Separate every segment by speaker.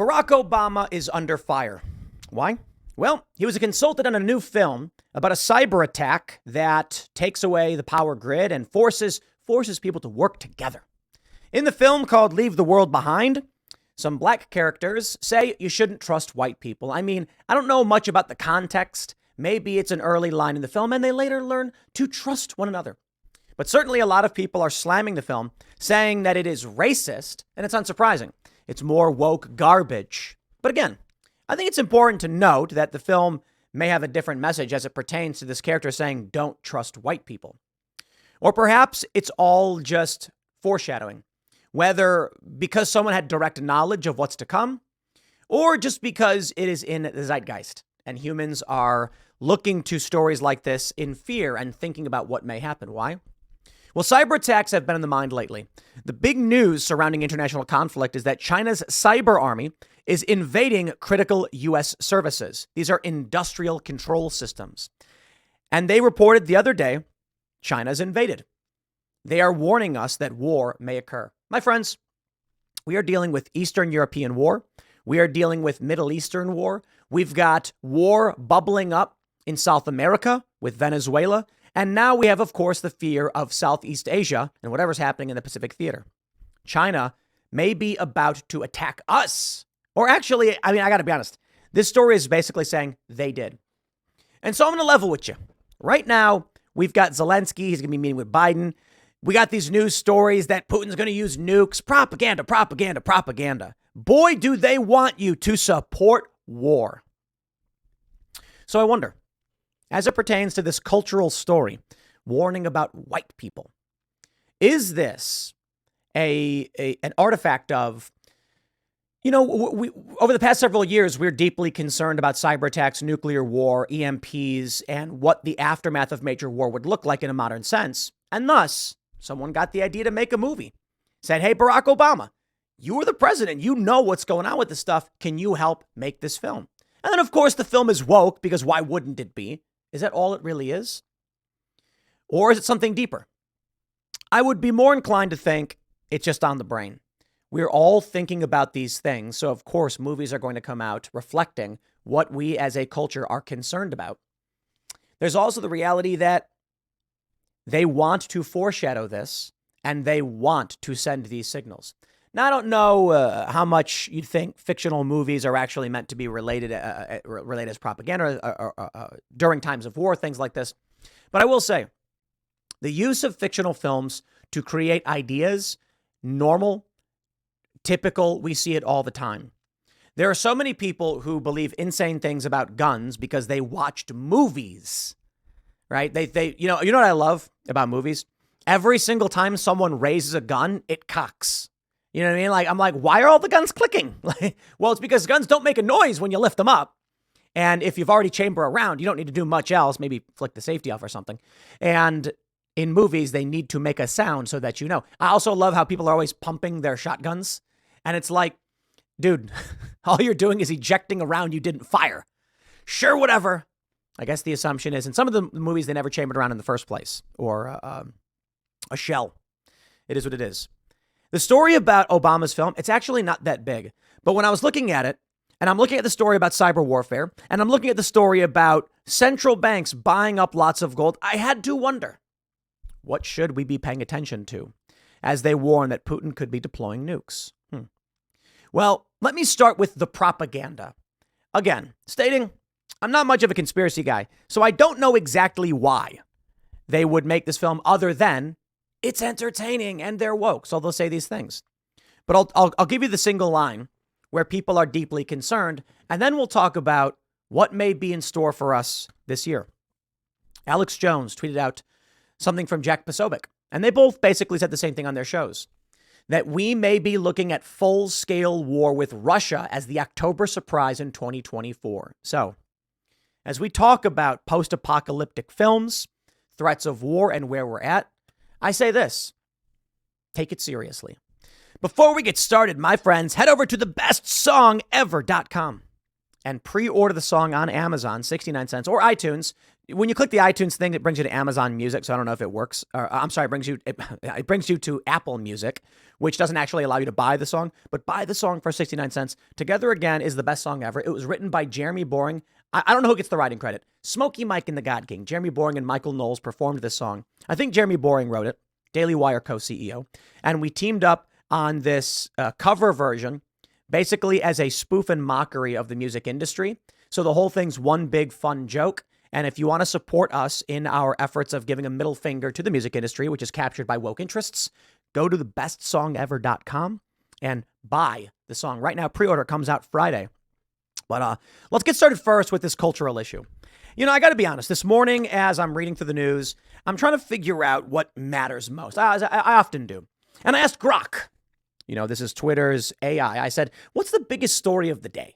Speaker 1: Barack Obama is under fire. Why? Well, he was a consultant on a new film about a cyber attack that takes away the power grid and forces people to work together. In the film called Leave the World Behind, some black characters say you shouldn't trust white people. I mean, I don't know much about the context. Maybe it's an early line in the film and they later learn to trust one another. But certainly a lot of people are slamming the film, saying that it is racist, and it's unsurprising. It's more woke garbage. But again, I think it's important to note that the film may have a different message as it pertains to this character saying, don't trust white people. Or perhaps it's all just foreshadowing, whether because someone had direct knowledge of what's to come, or just because it is in the zeitgeist and humans are looking to stories like this in fear and thinking about what may happen. Why? Well, cyber attacks have been in the mind lately. The big news surrounding international conflict is that China's cyber army is invading critical U.S. services. These are industrial control systems. And they reported the other day, China's invaded. They are warning us that war may occur. My friends, we are dealing with Eastern European war. We are dealing with Middle Eastern war. We've got war bubbling up in South America with Venezuela. And now we have, of course, the fear of Southeast Asia and whatever's happening in the Pacific Theater. China may be about to attack us. Or actually, I got to be honest. This story is basically saying they did. And so I'm going to level with you. Right now, we've got Zelensky. He's going to be meeting with Biden. We got these news stories that Putin's going to use nukes. Propaganda, propaganda, propaganda. Boy, do they want you to support war. So I wonder, as it pertains to this cultural story, warning about white people, is this an artifact of, we over the past several years, we're deeply concerned about cyber attacks, nuclear war, EMPs, and what the aftermath of major war would look like in a modern sense. And thus, someone got the idea to make a movie. Said, hey, Barack Obama, you are the president. You know what's going on with this stuff. Can you help make this film? And then, of course, the film is woke because why wouldn't it be? Is that all it really is? Or is it something deeper? I would be more inclined to think it's just on the brain. We're all thinking about these things. So, of course, movies are going to come out reflecting what we as a culture are concerned about. There's also the reality that they want to foreshadow this and they want to send these signals. Now, I don't know how much you think fictional movies are actually meant to be related as propaganda during times of war, things like this. But I will say, the use of fictional films to create ideas, normal, typical, we see it all the time. There are so many people who believe insane things about guns because they watched movies, right? They you know what I love about movies? Every single time someone raises a gun, it cocks. You know what I mean? I'm like, why are all the guns clicking? Well, it's because guns don't make a noise when you lift them up. And if you've already chamber a round, you don't need to do much else, maybe flick the safety off or something. And in movies, they need to make a sound so that you know. I also love how people are always pumping their shotguns. And it's like, dude, all you're doing is ejecting a round you didn't fire. Sure, whatever. I guess the assumption is in some of the movies, they never chambered around in the first place or a shell. It is what it is. The story about Obama's film, it's actually not that big. But when I was looking at it, and I'm looking at the story about cyber warfare, and I'm looking at the story about central banks buying up lots of gold, I had to wonder, what should we be paying attention to as they warn that Putin could be deploying nukes? Well, let me start with the propaganda. Again, stating I'm not much of a conspiracy guy, so I don't know exactly why they would make this film other than it's entertaining and they're woke, so they'll say these things. But I'll give you the single line where people are deeply concerned, and then we'll talk about what may be in store for us this year. Alex Jones tweeted out something from Jack Posobiec, and they both basically said the same thing on their shows, that we may be looking at full-scale war with Russia as the October surprise in 2024. So, as we talk about post-apocalyptic films, threats of war, and where we're at, I say this, take it seriously. Before we get started, my friends, head over to thebestsongever.com and pre-order the song on Amazon, 69 cents, or iTunes. when you click the iTunes thing, it brings you to Amazon Music. So I don't know if it works. I'm sorry, it brings you to Apple Music, which doesn't actually allow you to buy the song, but buy the song for 69 cents. Together Again is the best song ever. It was written by Jeremy Boring. I don't know who gets the writing credit. Smokey Mike and the God King. Jeremy Boring and Michael Knowles performed this song. I think Jeremy Boring wrote it, Daily Wire co-CEO. And we teamed up on this cover version, basically as a spoof and mockery of the music industry. So the whole thing's one big fun joke. And if you want to support us in our efforts of giving a middle finger to the music industry, which is captured by woke interests, go to thebestsongever.com and buy the song. Right now, pre-order comes out Friday. But let's get started first with this cultural issue. You know, I got to be honest. This morning, as I'm reading through the news, I'm trying to figure out what matters most. I often do. And I asked Grok, you know, this is Twitter's AI. I said, what's the biggest story of the day?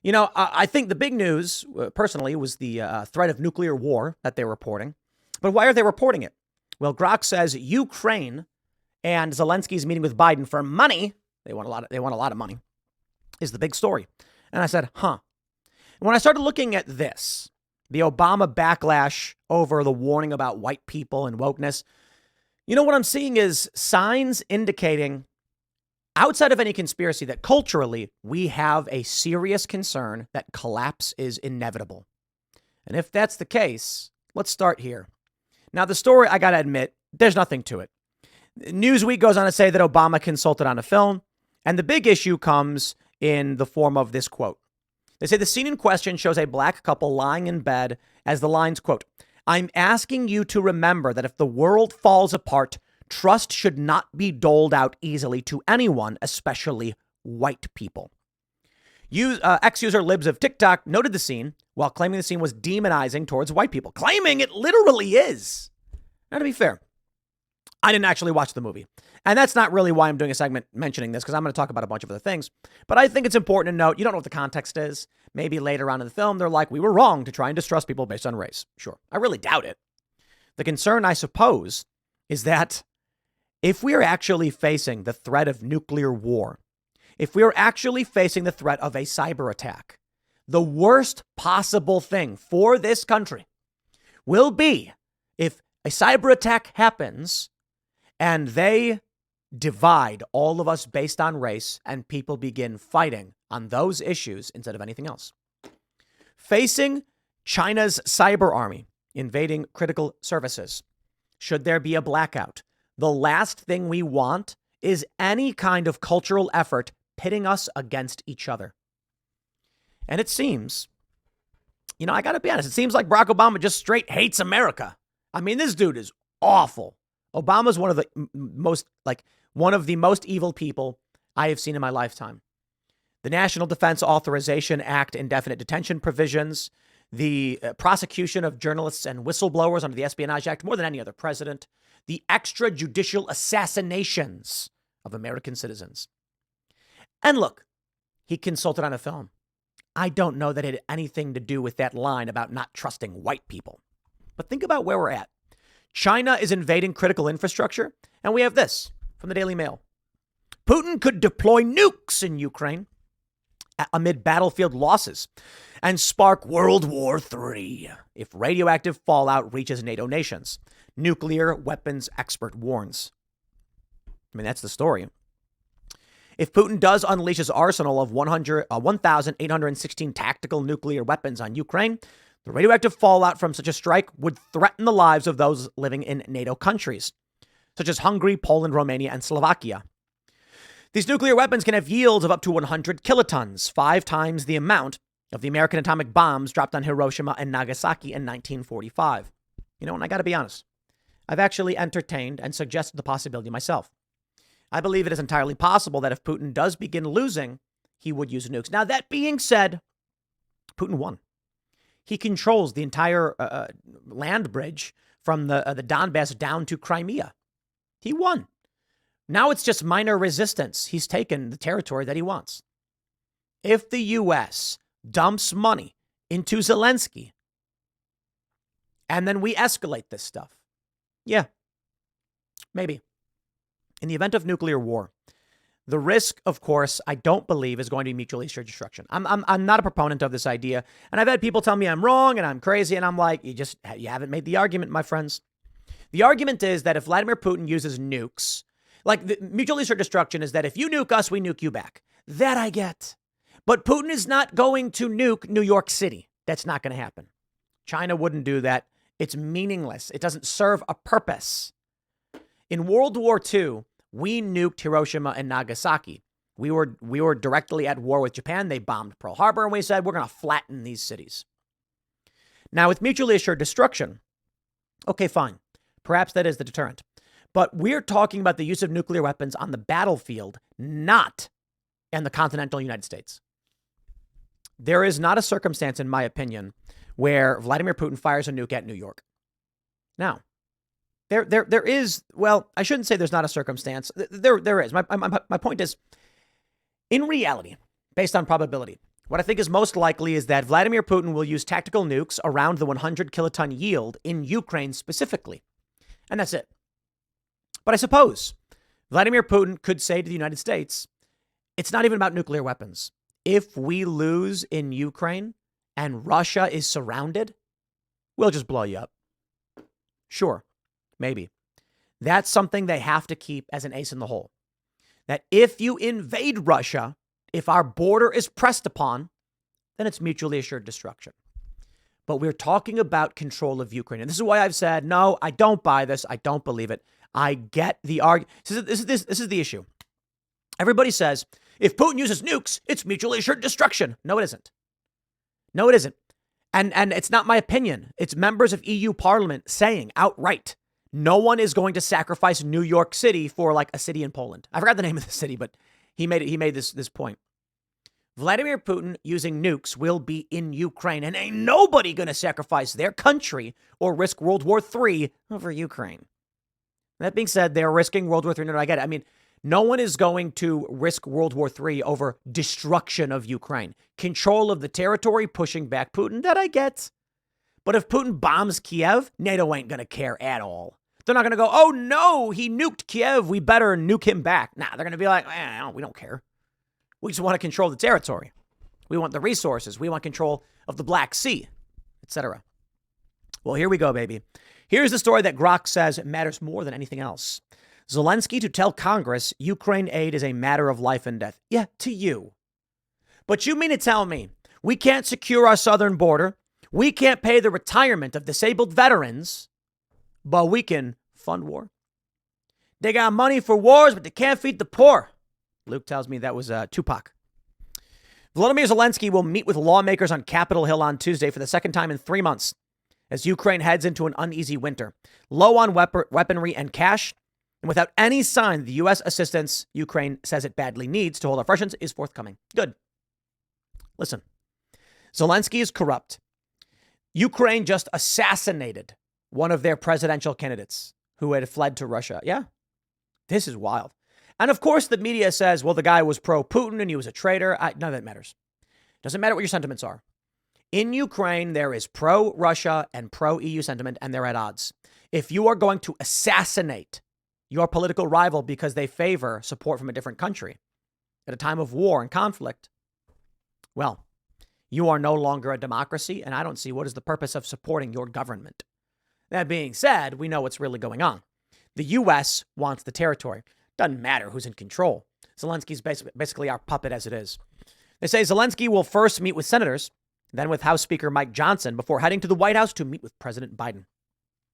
Speaker 1: You know, I think the big news, personally, was the threat of nuclear war that they're reporting. But why are they reporting it? Well, Grok says Ukraine and Zelensky's meeting with Biden for money. They want a lot of money, is the big story. And I said, huh. When I started looking at this, the Obama backlash over the warning about white people and wokeness, you know what I'm seeing is signs indicating, outside of any conspiracy, that culturally we have a serious concern that collapse is inevitable. And if that's the case, let's start here. Now, the story, I got to admit, there's nothing to it. Newsweek goes on to say that Obama consulted on a film, and the big issue comes in the form of this quote. They say the scene in question shows a black couple lying in bed as the lines, quote, "I'm asking you to remember that if the world falls apart, trust should not be doled out easily to anyone, especially white people." Ex-user Libs of TikTok noted the scene while claiming the scene was demonizing towards white people, claiming it literally is. Now, to be fair, I didn't actually watch the movie. And that's not really why I'm doing a segment mentioning this, because I'm going to talk about a bunch of other things. But I think it's important to note, you don't know what the context is. Maybe later on in the film, they're like, we were wrong to try and distrust people based on race. Sure. I really doubt it. The concern, I suppose, is that if we are actually facing the threat of nuclear war, if we are actually facing the threat of a cyber attack, the worst possible thing for this country will be if a cyber attack happens and they divide all of us based on race and people begin fighting on those issues instead of anything else. Facing China's cyber army invading critical services, should there be a blackout, the last thing we want is any kind of cultural effort pitting us against each other. And it seems, you know, I got to be honest, it seems like Barack Obama just straight hates America. I mean, this dude is awful. Obama's one of the most evil people I have seen in my lifetime. The National Defense Authorization Act indefinite detention provisions, the prosecution of journalists and whistleblowers under the Espionage Act more than any other president, the extrajudicial assassinations of American citizens. And look, he consulted on a film. I don't know that it had anything to do with that line about not trusting white people. But think about where we're at. China is invading critical infrastructure, and we have this from the Daily Mail. Putin could deploy nukes in Ukraine amid battlefield losses and spark World War III if radioactive fallout reaches NATO nations. Nuclear weapons expert warns. I mean, that's the story. If Putin does unleash his arsenal of 1,816 tactical nuclear weapons on Ukraine, the radioactive fallout from such a strike would threaten the lives of those living in NATO countries, such as Hungary, Poland, Romania, and Slovakia. These nuclear weapons can have yields of up to 100 kilotons, 5 times the amount of the American atomic bombs dropped on Hiroshima and Nagasaki in 1945. You know, and I got to be honest, I've actually entertained and suggested the possibility myself. I believe it is entirely possible that if Putin does begin losing, he would use nukes. Now, that being said, Putin won. He controls the entire land bridge from the Donbass down to Crimea. He won. Now it's just minor resistance. He's taken the territory that he wants. If the U.S. dumps money into Zelensky and then we escalate this stuff, yeah, maybe. In the event of nuclear war, The risk, of course, I don't believe is going to be mutually assured destruction. I'm not a proponent of this idea. And I've had people tell me I'm wrong and I'm crazy. And I'm like, you haven't made the argument, my friends. The argument is that if Vladimir Putin uses nukes, like the mutually assured destruction is that if you nuke us, we nuke you back. That I get. But Putin is not going to nuke New York City. That's not going to happen. China wouldn't do that. It's meaningless. It doesn't serve a purpose. In World War II, we nuked Hiroshima and Nagasaki. We were directly at war with Japan. They bombed Pearl Harbor, and we said, we're going to flatten these cities. Now, with mutually assured destruction, okay, fine. Perhaps that is the deterrent. But we're talking about the use of nuclear weapons on the battlefield, not in the continental United States. There is not a circumstance, in my opinion, where Vladimir Putin fires a nuke at New York. Now, there is, well, I shouldn't say there's not a circumstance. There is. My point is, in reality, based on probability, what I think is most likely is that Vladimir Putin will use tactical nukes around the 100 kiloton yield in Ukraine specifically. And that's it. But I suppose Vladimir Putin could say to the United States, it's not even about nuclear weapons. If we lose in Ukraine and Russia is surrounded, we'll just blow you up. Sure. Maybe. That's something they have to keep as an ace in the hole. That if you invade Russia, if our border is pressed upon, then it's mutually assured destruction. But we're talking about control of Ukraine. And this is why I've said, no, I don't buy this. I don't believe it. I get the argument. This is the issue. Everybody says, if Putin uses nukes, it's mutually assured destruction. No, it isn't. No, it isn't. And it's not my opinion. It's members of EU Parliament saying outright, no one is going to sacrifice New York City for like a city in Poland. I forgot the name of the city, but he made this point. Vladimir Putin using nukes will be in Ukraine, and ain't nobody going to sacrifice their country or risk World War III over Ukraine. That being said, they're risking World War III. No, I get it. I mean, no one is going to risk World War III over destruction of Ukraine. Control of the territory, pushing back Putin, that I get. But if Putin bombs Kiev, NATO ain't going to care at all. They're not going to go, oh, no, he nuked Kiev. We better nuke him back. Nah, they're going to be like, we don't care. We just want to control the territory. We want the resources. We want control of the Black Sea, etc. Well, here we go, baby. Here's the story that Grok says matters more than anything else. Zelensky to tell Congress Ukraine aid is a matter of life and death. Yeah, to you. But you mean to tell me we can't secure our southern border, we can't pay the retirement of disabled veterans, but we can fund war? They got money for wars, but they can't feed the poor. Luke tells me that was Tupac. Volodymyr Zelensky will meet with lawmakers on Capitol Hill on Tuesday for the second time in 3 months as Ukraine heads into an uneasy winter. Low on weaponry and cash, and without any sign the U.S. assistance Ukraine says it badly needs to hold off Russians is forthcoming. Good. Listen, Zelensky is corrupt. Ukraine just assassinated one of their presidential candidates who had fled to Russia. Yeah, this is wild. And of course, the media says, well, the guy was pro-Putin and he was a traitor. None of that matters. Doesn't matter what your sentiments are. In Ukraine, there is pro-Russia and pro-EU sentiment, and they're at odds. If you are going to assassinate your political rival because they favor support from a different country at a time of war and conflict, well, you are no longer a democracy, and I don't see what is the purpose of supporting your government. That being said, we know what's really going on. The U.S. wants the territory. Doesn't matter who's in control. Zelensky's basically our puppet as it is. They say Zelensky will first meet with senators, then with House Speaker Mike Johnson, before heading to the White House to meet with President Biden.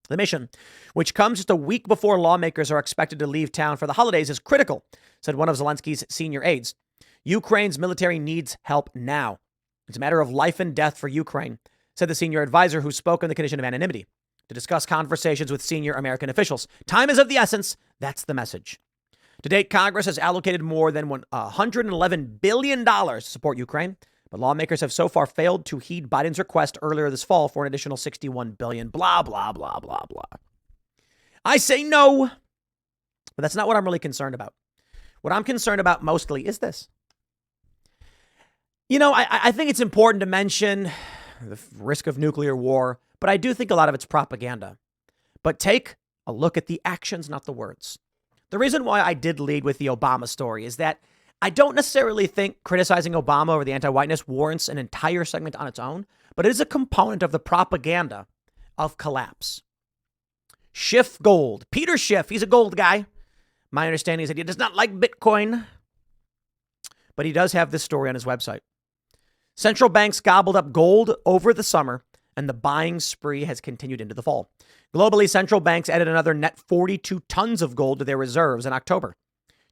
Speaker 1: The mission, which comes just a week before lawmakers are expected to leave town for the holidays, is critical, said one of Zelensky's senior aides. Ukraine's military needs help now. It's a matter of life and death for Ukraine, said the senior advisor who spoke on the condition of anonymity to discuss conversations with senior American officials. Time is of the essence. That's the message. To date, Congress has allocated more than $111 billion to support Ukraine, but lawmakers have so far failed to heed Biden's request earlier this fall for an additional $61 billion. Blah, blah, blah, blah, blah. I say no, but that's not what I'm really concerned about. What I'm concerned about mostly is this. You know, I think it's important to mention the risk of nuclear war, but I do think a lot of it's propaganda. But take a look at the actions, not the words. The reason why I did lead with the Obama story is that I don't necessarily think criticizing Obama over the anti-whiteness warrants an entire segment on its own, but it is a component of the propaganda of collapse. Schiff Gold. Peter Schiff, he's a gold guy. My understanding is that he does not like Bitcoin, but he does have this story on his website. Central banks gobbled up gold over the summer, and the buying spree has continued into the fall. Globally, central banks added another net 42 tons of gold to their reserves in October.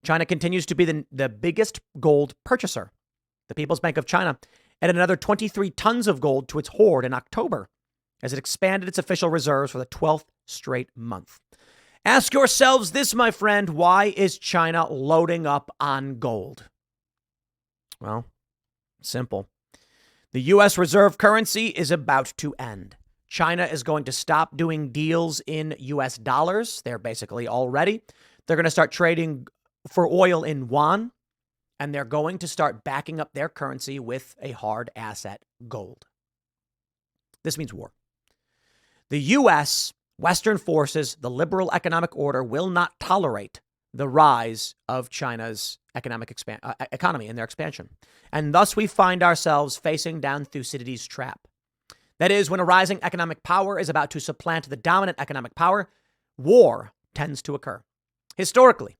Speaker 1: China continues to be the biggest gold purchaser. The People's Bank of China added another 23 tons of gold to its hoard in October as it expanded its official reserves for the 12th straight month. Ask yourselves this, my friend, why is China loading up on gold? Well, simple. The U.S. reserve currency is about to end. China is going to stop doing deals in U.S. dollars. They're basically already. They're going to start trading for oil in yuan, and they're going to start backing up their currency with a hard asset, gold. This means war. The U.S., Western forces, the liberal economic order will not tolerate the rise of China's economy and their expansion. And thus we find ourselves facing down Thucydides' trap. That is, when a rising economic power is about to supplant the dominant economic power, war tends to occur. Historically,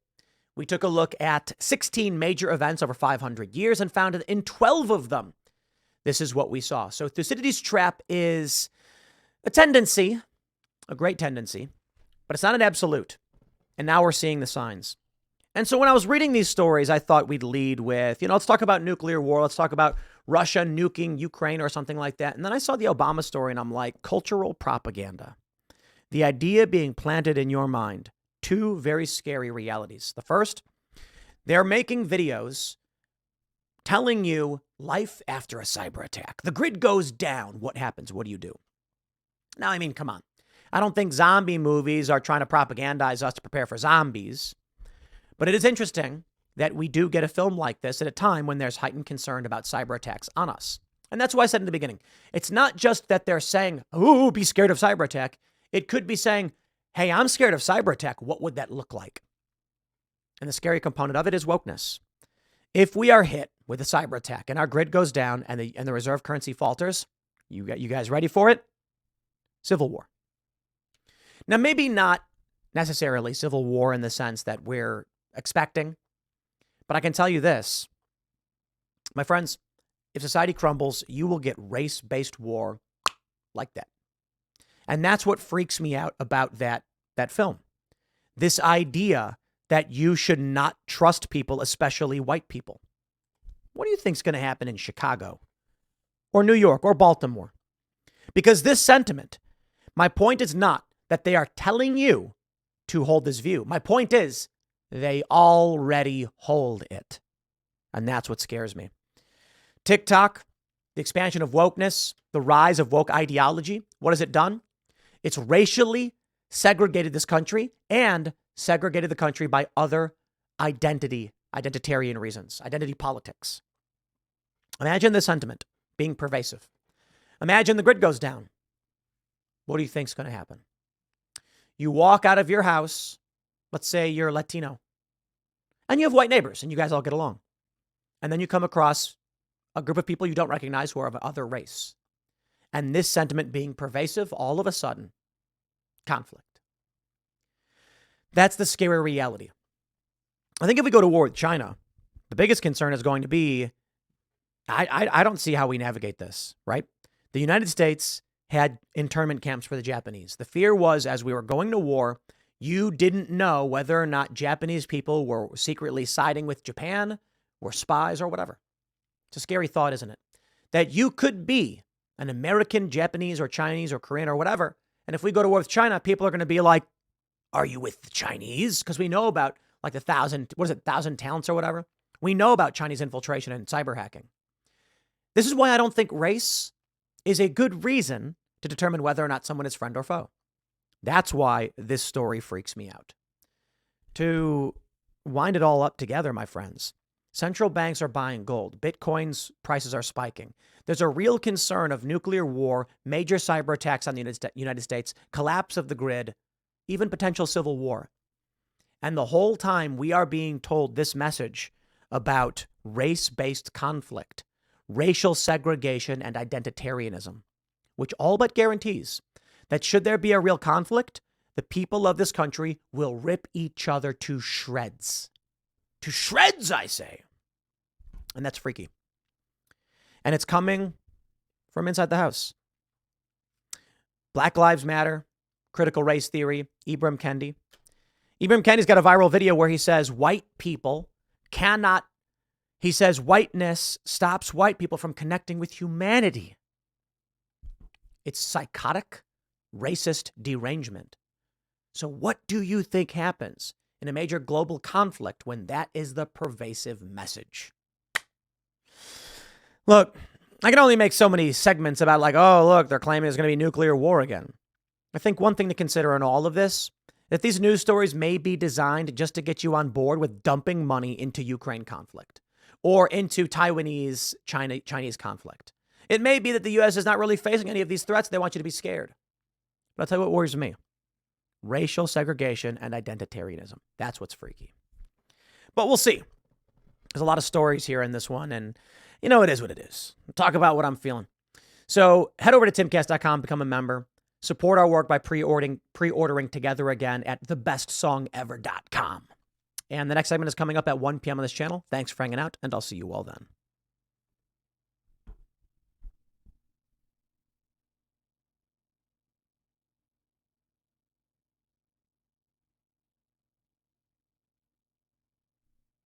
Speaker 1: we took a look at 16 major events over 500 years and found that in 12 of them, this is what we saw. So Thucydides' trap is a tendency, a great tendency, but it's not an absolute. And now we're seeing the signs. And so when I was reading these stories, I thought we'd lead with, let's talk about nuclear war. Let's talk about Russia nuking Ukraine or something like that. And then I saw the Obama story and I'm like, cultural propaganda. The idea being planted in your mind. Two very scary realities. The first, they're making videos telling you life after a cyber attack. The grid goes down. What happens? What do you do? Now, I mean, come on. I don't think zombie movies are trying to propagandize us to prepare for zombies. But it is interesting that we do get a film like this at a time when there's heightened concern about cyber attacks on us. And that's why I said in the beginning, it's not just that they're saying, oh, be scared of cyber attack. It could be saying, hey, I'm scared of cyber attack. What would that look like? And the scary component of it is wokeness. If we are hit with a cyber attack and our grid goes down and the reserve currency falters, you guys ready for it? Civil war. Now, maybe not necessarily civil war in the sense that we're expecting, but I can tell you this, my friends, if society crumbles, you will get race-based war like that. And that's what freaks me out about that film. This idea that you should not trust people, especially white people. What do you think is going to happen in Chicago or New York or Baltimore? Because this sentiment, my point is not that they are telling you to hold this view. My point is they already hold it. And that's what scares me. TikTok, the expansion of wokeness, the rise of woke ideology. What has it done? It's racially segregated this country and segregated the country by other identitarian reasons, identity politics. Imagine the sentiment being pervasive. Imagine the grid goes down. What do you think is going to happen? You walk out of your house, let's say you're Latino, and you have white neighbors and you guys all get along. And then you come across a group of people you don't recognize who are of other race. And this sentiment being pervasive, all of a sudden, conflict. That's the scary reality. I think if we go to war with China, the biggest concern is going to be, I don't see how we navigate this, right? The United States had internment camps for the Japanese. The fear was, as we were going to war, you didn't know whether or not Japanese people were secretly siding with Japan, or spies, or whatever. It's a scary thought, isn't it? That you could be an American, Japanese, or Chinese, or Korean, or whatever. And if we go to war with China, people are going to be like, are you with the Chinese? Because we know about like 1,000 talents or whatever. We know about Chinese infiltration and cyber hacking. This is why I don't think race is a good reason to determine whether or not someone is friend or foe. That's why this story freaks me out. To wind it all up together, my friends, central banks are buying gold. Bitcoin's prices are spiking. There's a real concern of nuclear war, major cyber attacks on the United States, collapse of the grid, even potential civil war. And the whole time we are being told this message about race-based conflict, racial segregation, and identitarianism, which all but guarantees that should there be a real conflict, the people of this country will rip each other to shreds. To shreds, I say. And that's freaky. And it's coming from inside the house. Black Lives Matter, critical race theory, Ibram Kendi. Ibram Kendi's got a viral video where he says white people cannot, he says whiteness stops white people from connecting with humanity. It's psychotic, racist derangement. So what do you think happens in a major global conflict when that is the pervasive message? Look, I can only make so many segments about like, oh, look, they're claiming there's going to be nuclear war again. I think one thing to consider in all of this, that these news stories may be designed just to get you on board with dumping money into Ukraine conflict or into Taiwanese Chinese conflict. It may be that the U.S. is not really facing any of these threats. They want you to be scared. But I'll tell you what worries me. Racial segregation and identitarianism. That's what's freaky. But we'll see. There's a lot of stories here in this one, and you know, it is what it is. I'll talk about what I'm feeling. So head over to timcast.com, become a member. Support our work by pre-ordering Together Again at thebestsongever.com. And the next segment is coming up at 1 p.m. on this channel. Thanks for hanging out, and I'll see you all then.